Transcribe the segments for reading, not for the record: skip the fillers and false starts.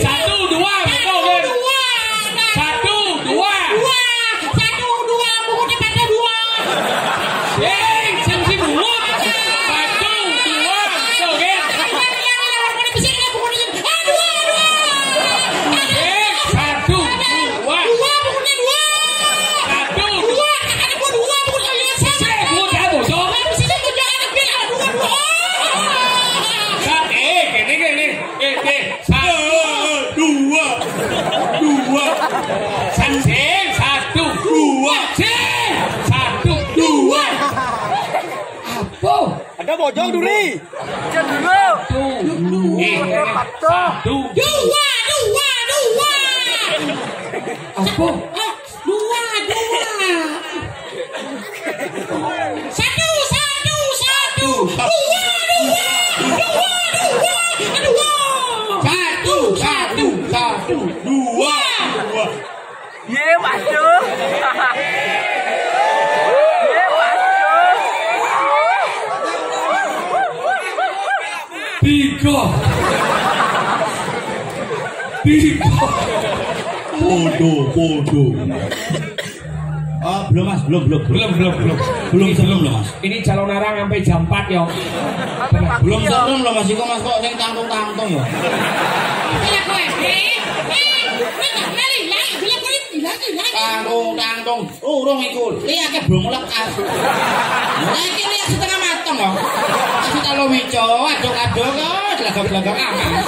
Satu, dua, betul kan? Satu, dua. Bukunya pada dua. Sing buut. Satu, dua, betul kan? Satu, dua. Ada bojong duri. Jangan dulu. Satu. Dua. Apa? Dua. Satu. Dua. Ye, masuk. Tiga. Bodoh. Belum mas, belum loh mas. Ini calon arang sampai jam 4 ya. Belum sebelum loh mas, kok mas kok yang tangtung ya. Tangtung. Urung iku. Lihat ke belum mulak as. Lagi lihat setengah matang loh. Kasih kalau wico, aduk-aduk kok, gelagak-gelagak aman.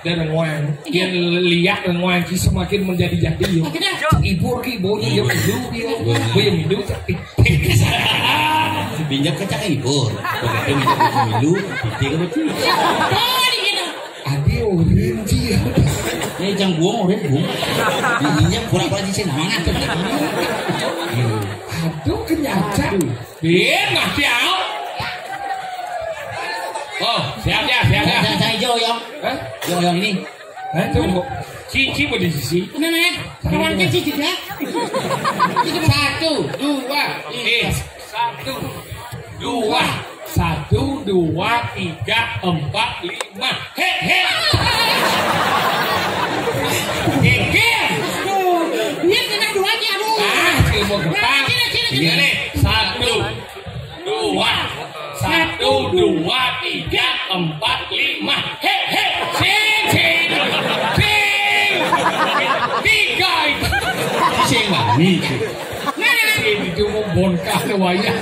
Dan ngoan, dia lihat ngoan sih semakin menjadi-jadi yo. Ibur ki bonya yo hidup Binjak kecak ibur. Begitu minta pemilu, titik kecil. Ade orang dia. Ini jangan buang orang buang. Diinjak pura-pura di sini mangat. Aduh kenyata. Biar nggak siap. Oh siap. Saya hijau yang. Yang ini. Tunggu. Cici mau di sisi. Mana? Kawan kecil juga. Satu, dua. Satu, dua. Satu, 2, 3, 4, 5. He. Kikir. Dia kena dua aja aduh. Ilmu getah. Ini nih. 1, 2, 3, 4, 5. He. Sing. 3. Sing wani. Ini cuma bonkah wayah.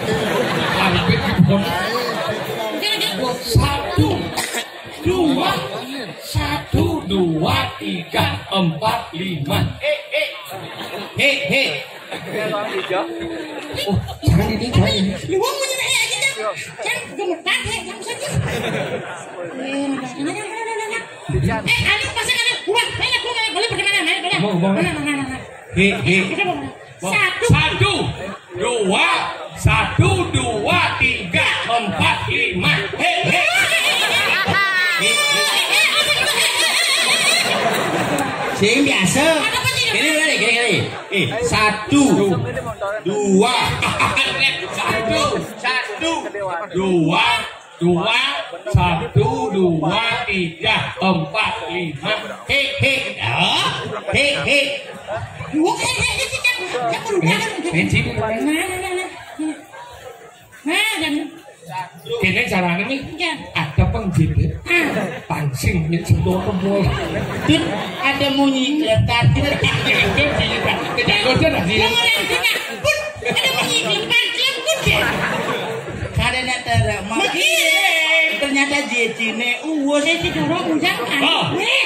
Hampir dibon. 1, 2, 3, 4, 5. He. Oh, jangan ini. Lu mau nyerah aja jangan gemetar jangan sakit. Anu pasang anu buat banyak boleh bagaimana mana. He. 1, 2, 1, 2, 3, 4, 5. He. Sing biasa. Gini. 1, 2, 1, 2, 3, 4, 5. He. Kini caranya nih ada pengjilid, pancing nih semua kebol. Ada bunyi kletar. Karena ternyata jecine saya sih dorong ujang kan.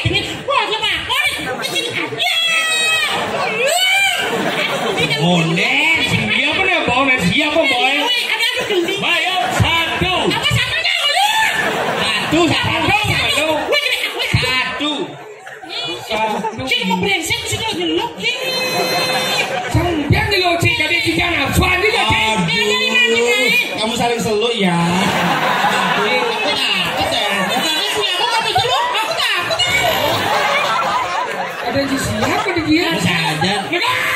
Ini wah lemakon. Siapa boy? Ayo 1. Apa satunya lu? 1. Cik mau brengsek sih kalau gelap sih. Jangan dilocik kali jangan suan juga cik. Kamu saling seluk ya. Ada di siapa di dia? Saja. Lihat.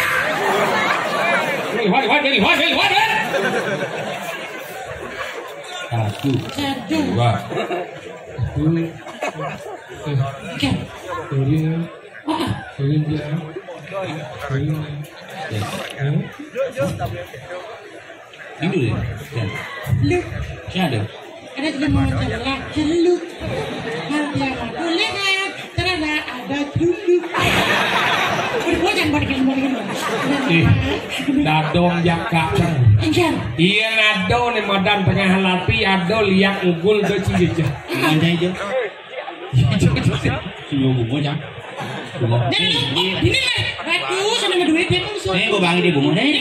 1, 2. Ini dulu. Lu. Siapa? Ada juga mau jalan lu. Boleh kan? Terada ada dulu. Jangan balik. Dadong jaka. Iya nado nih madan tengah halapi ado liak ugul do cijejah. Mana aja? Semua bumbu jam. Ini batu sama duit dia tuh. Gue bang di bumbu nih.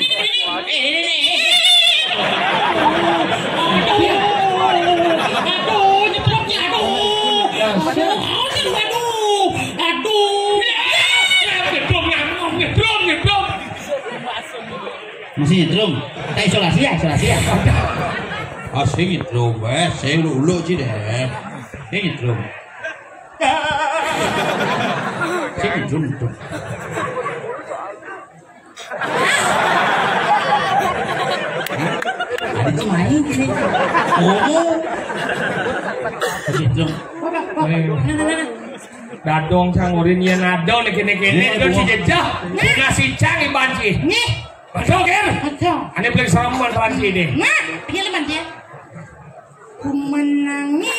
Masih nyetrum, kita isolasi ya. Asing nyetrum, saya lulu sih deh. Saya nyetrum. Ada cemain sih. Nyetrum. Dadong sangurin ya nado nih kene do cijejah. Nasi cang ibanci. Nih. Betul kan? Ane beli saraman ranci deh. Nah, pilih dia. Ku menangis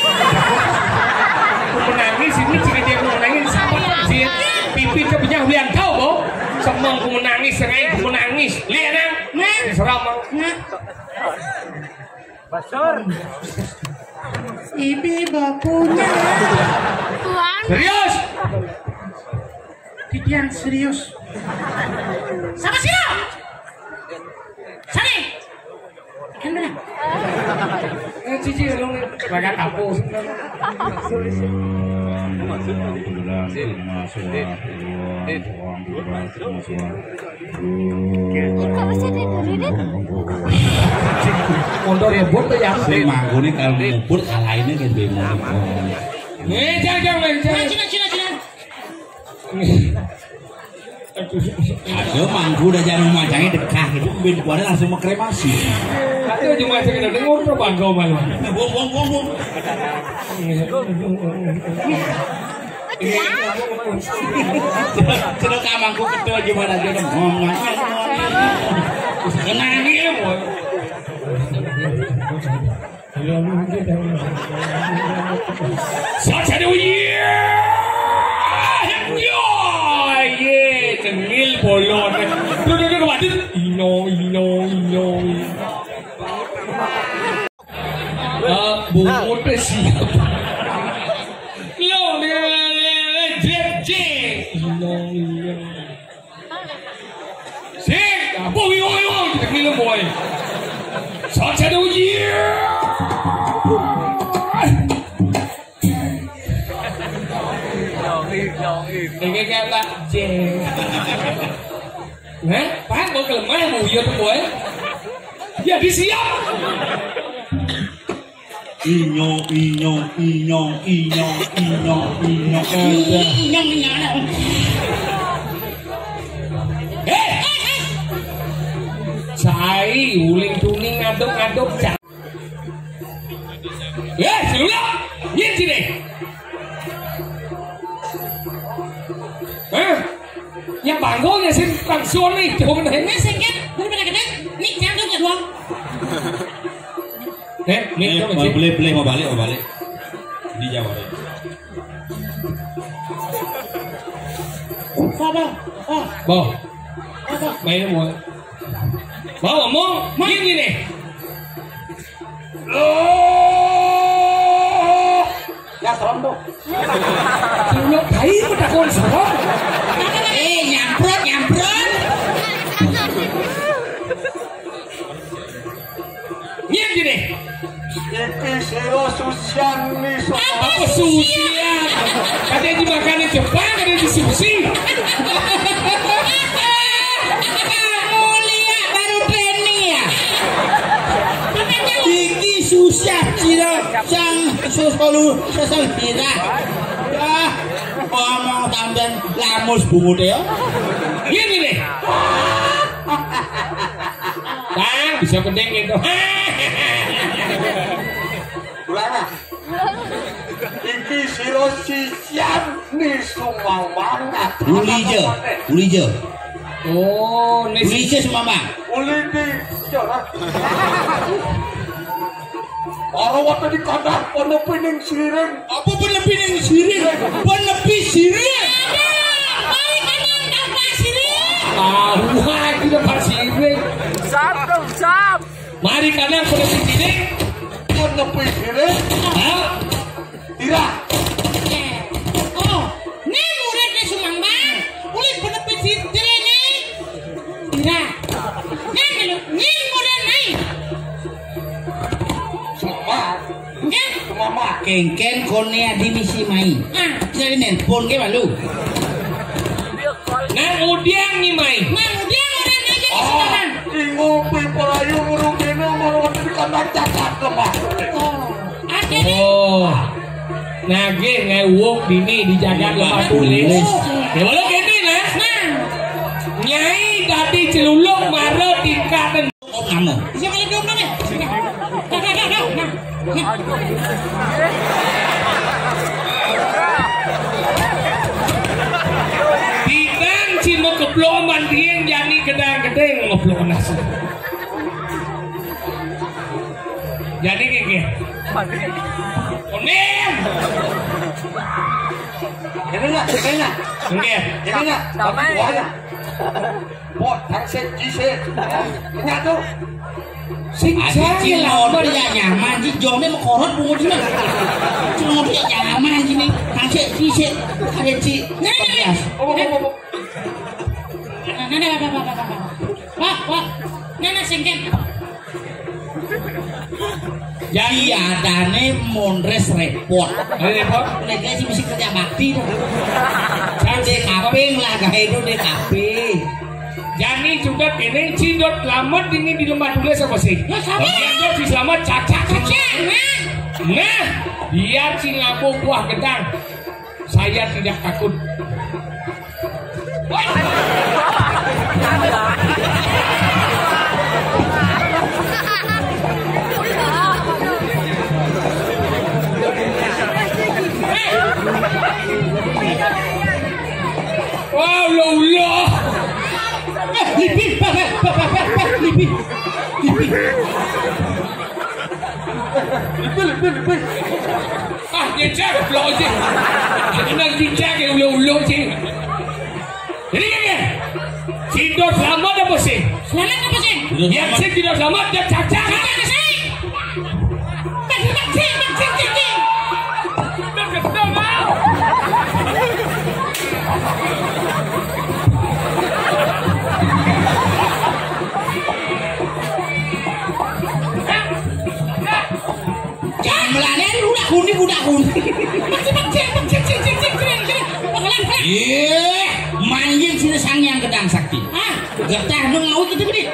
ini jika dia menangis siapa sih? Pipi kebinyang lian kau bo. Semang ku menangis, sengaja ku menangis. Lihat nah, seramang. Basur. Ibi bapunya. Serius? Kikian serius. Sama siapa? Sani. Kan mana? Cici dong bagat aku. Mondor ya bot ya. Manggone kalau ngubur kalaine kan bemo. Jangan. Cina. Ada manggu udah jangan macangnya dekah itu ben kuare langsung mau kremasi. Itu cuma sekedar dengar bangkau malu. Wong. Sudah kamangku kedua gimana aja ngomong. Kenang ya, boy. Saja dulu ya. Ye, cengil bolon. Duduk waduh. Ino. Bungut siap. Lo jek. Sik, apa yo cengil boy. Saja dulu ya. Cái kata jeng. Hah? Pan mau kelemah mau iya tuh boy. Ya disiap. Inyo. Cai uling tuning ngaduk cak. Sudah. Yin sini. Yang bangkonya sih langsung nih, coba nih. Nah, sengket, udah pada gede. Nih, jangan dong ya doang. Boleh mau balik. Di Jawa deh. Bo. Main mau. Mau ngomong, gini. Ya serem tuh. Lo kayu udah konserong. Nyamprot. Gini. Iki siro susian nih. Apa susian? Katanya dimakan di Jepang, ada di sushi. Mulia baru training ya. Iki susah siro sang suskolu sesal kita. Ya, ngomong tambahan lamus bungut ya. Gini deh. Bang, bisa pedeng gitu. Ulana. Iki siro susian nih sumang banget. Ulije. Oh, Ulije semua bang. Uli di jalan. Orang waktu di kandang penepining siring. Apa penepining siring? Penepi siring. Wah, kita pasir. Sap. Mari kalian penepi sini. Penepi siring. Tidak. Oh, nih muridnya Sumang Bang. Uli penepi sini. Tidak. Nih murid nih. Mama. Kengken konea di misi mai. Jadi nelpon ke malu. Nang udiang nih mai. Mang dia murid aja sekarang. Ngopi pelayu ngurung kena malah di kandang cacat lemah. Oh. Nage ngewok dini dijaga lemah tulis. Ya boleh gini nah. Nyai tadi celuluk maro tingkatan. Oh kamu. Bisa balik dong nih. Tigang cimo keblok mandieng jani gedang-gedeng ngoblok nasi. Jadi gini. Onem. Ini nak. Enggak. Ini nak. Buat taksi jise. Ini tuh. Siksa Cilor dia nyaman sih, jomnya mau korot bungut sih. Cilor dia nyaman sini, kasih sih, ada sih. Wah, nana sengket. Jadi adane mondres repot. repot. Mereka sih mesti kerja bakti. Kan DKP lah, gak itu DKP. Jani juga kene cindot lamat ini di lembah tulis apa sih? Ya sama. Yang di selamat cacat. Nah, dia Cingapo buah gedang. Saya tidak takut. Ah, nyejar blok je. Kena nyejar ke ulo-ulo je. Jadi kan? Tidur selamat apa sih? Selamat apa sih? Yang sih tidur selamat dia cacat. Cacat ke saya. Bang. Gamelane udah huni. Manjing sini sangyang gedang sakti. Getah nu ngawi kita gede.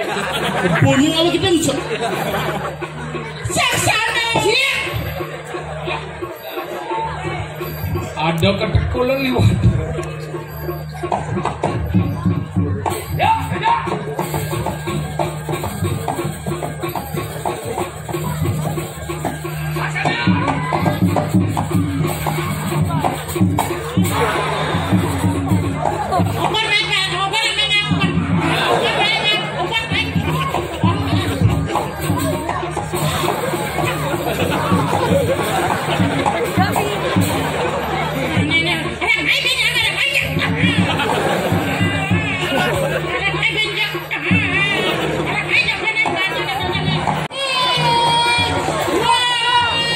Bunyi ngawi kita musuh. Saksana. Ada ketekulan liwat. Ya.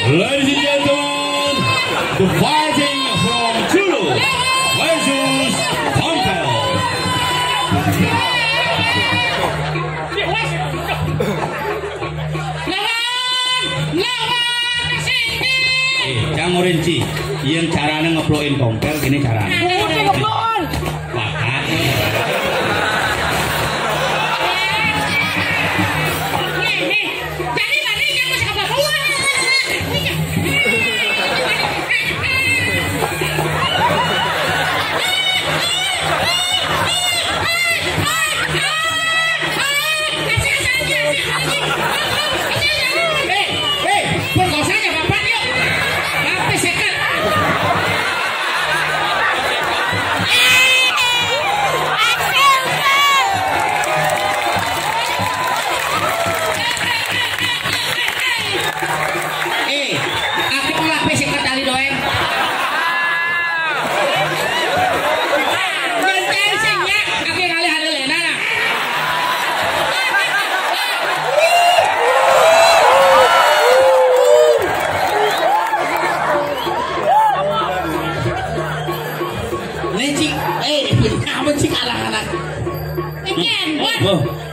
Ladies and gentlemen, the fighting from Tulu versus Tompel. Kamu rinci, yang caranya ngeploin Tompel gini caranya.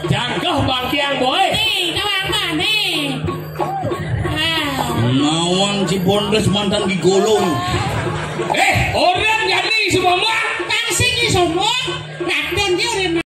Jangkau bangkiang boy. Nawan si Bondes mantan digolong. Orang jadi semua. Tangsing ni semua. Nak dan dia